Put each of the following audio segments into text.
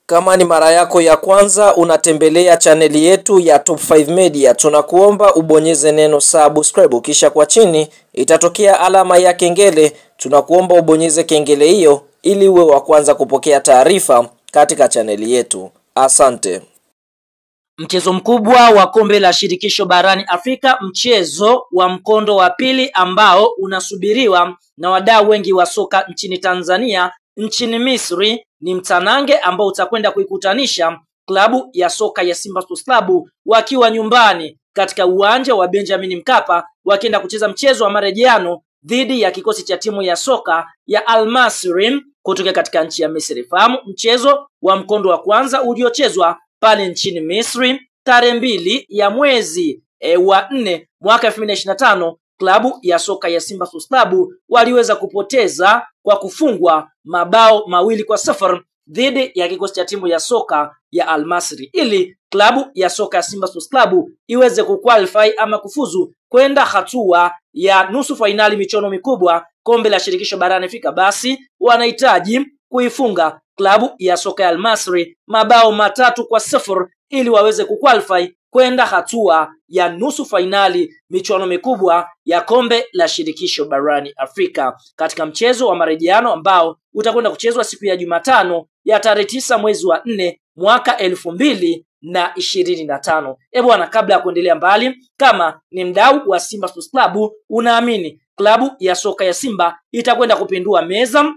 Kama ni mara yako ya kwanza unatembelea chaneli yetu ya Top 5 Media, tunakuomba ubonyeze neno subscribe, kisha kwa chini itatokea alama ya kengele. Tunakuomba ubonyeze kengele hiyo ili uwe wa kwanza kupokea taarifa katika chaneli yetu. Asante. Mchezo mkubwa wa kombe la shirikisho barani Afrika, mchezo wa mkondo wa pili ambao unasubiriwa na wadau wengi wa soka nchini Tanzania, nchini Misri, ni mtanange ambao utakwenda kuikutanisha klabu ya soka ya Simba Sports Club wakiwa nyumbani katika uwanja wa Benjamin Mkapa, wakienda kucheza mchezo wa marejeano dhidi ya kikosi cha timu ya soka ya Al Masry kutoka katika nchi ya Misri. Fahamu mchezo wa mkondo wa kwanza uliochezwa pale nchini Misri tarehe 2 ya mwezi wa 4 mwaka 2025, klabu ya soka ya Simba Sports Club waliweza kupoteza kwa kufungwa mabao 2-0 dhidi ya kikosi cha timu ya soka ya Al Masry, ili klabu ya soka ya Simba Sports Club iweze kuqualify ama kufuzu kwenda hatua ya nusu fainali michuano mikubwa kombe la shirikisho barani Afrika. Basi wanahitaji kuifunga klabu ya soka ya Al Masry mabao 3-0 ili waweze kuqualify kwenda hatua ya nusu fainali michuano mikubwa ya kombe la shirikisho barani Afrika, katika mchezo wa marejeano ambao utakwenda kuchezwa siku ya Jumatano ya tarehe 9 mwezi wa 4 mwaka 2025. Bwana, kabla ya kuendelea mbali, kama ni mdau wa Simba Sports Club, unaamini klabu ya soka ya Simba itakwenda kupindua meza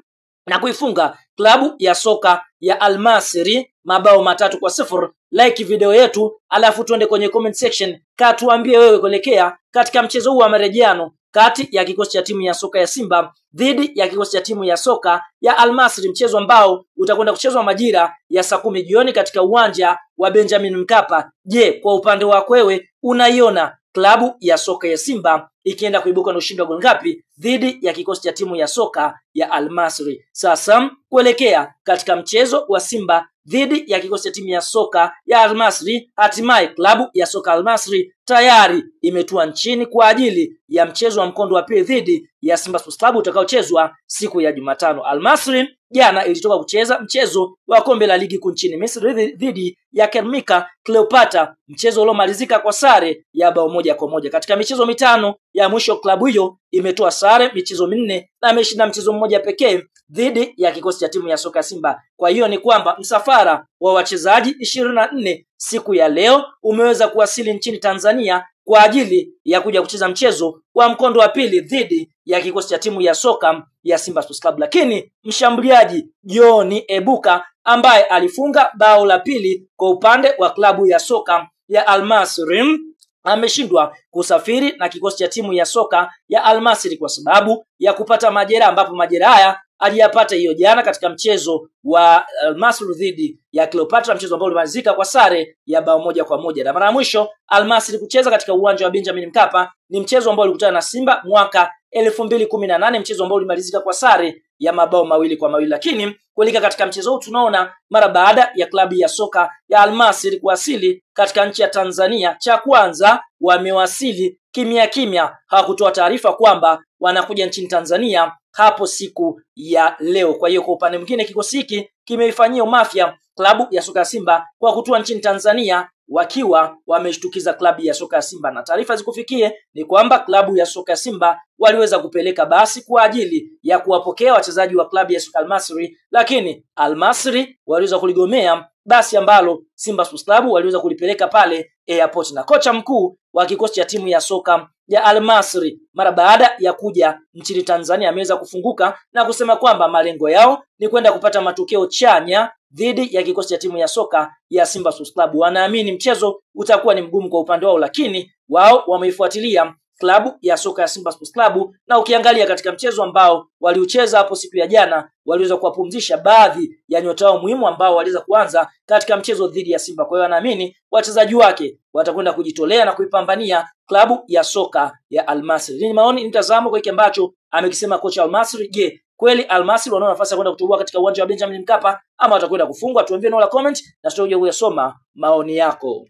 na kuifunga klabu ya soka ya Al Masry mabao 3-0, like video yetu, alafu tuende kwenye comment section, katuambie wewe kuelekea katika mchezo huu wa marejeano kati ya kikosi cha timu ya soka ya Simba dhidi ya kikosi cha timu ya soka ya Al Masry, mchezo ambao utakwenda kuchezwa majira ya saa 10 jioni katika uwanja wa Benjamin Mkapa. Je, kwa upande wako wewe unaiona klabu ya soka ya Simba ikienda kuibuka na ushindi wa goli ngapi dhidi ya kikosi cha timu ya soka ya Al Masry? Sasa kuelekea katika mchezo wa Simba dhidi ya kikosi cha timu ya soka ya Al Masry, hatimaye klabu ya soka Al Masry tayari imetua nchini kwa ajili ya mchezo wa mkondo wa pili dhidi ya Simba Sports Club utakaochezwa siku ya Jumatano. Al Masry jana ilitoka kucheza mchezo wa kombe la ligi kuu nchini Misri dhidi ya Kermika Cleopatra, mchezo uliomalizika kwa sare ya bao 1-1. Katika michezo mitano ya mwisho klabu hiyo imetoa sare michezo 4 na imeshinda mchezo mmoja pekee dhidi ya kikosi cha timu ya soka Simba. Kwa hiyo ni kwamba msafara wa wachezaji 24 siku ya leo umeweza kuwasili nchini Tanzania kwa ajili ya kuja kucheza mchezo wa mkondo wa pili dhidi ya kikosi cha timu ya soka ya Simba Sports Club. Lakini mshambuliaji John Ebuka ambaye alifunga bao la pili kwa upande wa klabu ya soka ya Al Masry ameshindwa kusafiri na kikosi cha timu ya soka ya Al Masry kwa sababu ya kupata majeraha, ambapo majeraha haya aliyapata hiyo jana katika mchezo wa Al Masry dhidi ya Cleopatra, mchezo ambao ulimalizika kwa sare ya bao 1-1. Na mara ya mwisho Al Masry kucheza katika uwanja wa Benjamin Mkapa ni mchezo ambao ulikutana na Simba mwaka 2018, mchezo ambao ulimalizika kwa sare ya mabao 2-2. Lakini kuelekea katika mchezo huu tunaona mara baada ya klabu ya soka ya Al Masry kuwasili katika nchi ya Tanzania, cha kwanza wamewasili kimya, hawakutoa taarifa kwamba wanakuja nchini Tanzania hapo siku ya leo. Kwa hiyo kwa upande mwingine kikosi hiki kimeifanyia umafia klabu ya soka ya Simba kwa kutua nchini Tanzania wakiwa wameshtukiza klabu ya soka ya Simba, na taarifa zikufikie ni kwamba klabu ya soka ya Simba waliweza kupeleka basi kwa ajili ya kuwapokea wachezaji wa klabu ya soka Al Masry, lakini Al Masry waliweza kuligomea basi ambalo Simba Sports Club waliweza kulipeleka pale airport. Na kocha mkuu wa kikosi cha timu ya soka ya Al Masry mara baada ya kuja nchini Tanzania ameweza kufunguka na kusema kwamba malengo yao ni kwenda kupata matokeo chanya dhidi ya kikosi cha timu ya soka ya Simba Sports Club. Wanaamini mchezo utakuwa ni mgumu kwa upande wao, lakini wao wameifuatilia klabu ya soka ya Simba Sports Club, na ukiangalia katika mchezo ambao waliucheza hapo siku ya jana waliweza kuwapumzisha baadhi ya nyota wao muhimu ambao waliweza kuanza katika mchezo dhidi ya Simba. Kwa hiyo wanaamini wachezaji wake watakwenda kujitolea na kuipambania klabu ya soka ya Al Masry. Ni maoni, mtazamo kwa hiki ambacho amekisema kocha Al Masry. Je, kweli Al Masry wana nafasi ya kwenda kutoboa katika uwanja wa Benjamin Mkapa ama watakwenda kufungwa? Tuambie neno la comment na tutakuja kuyasoma maoni yako.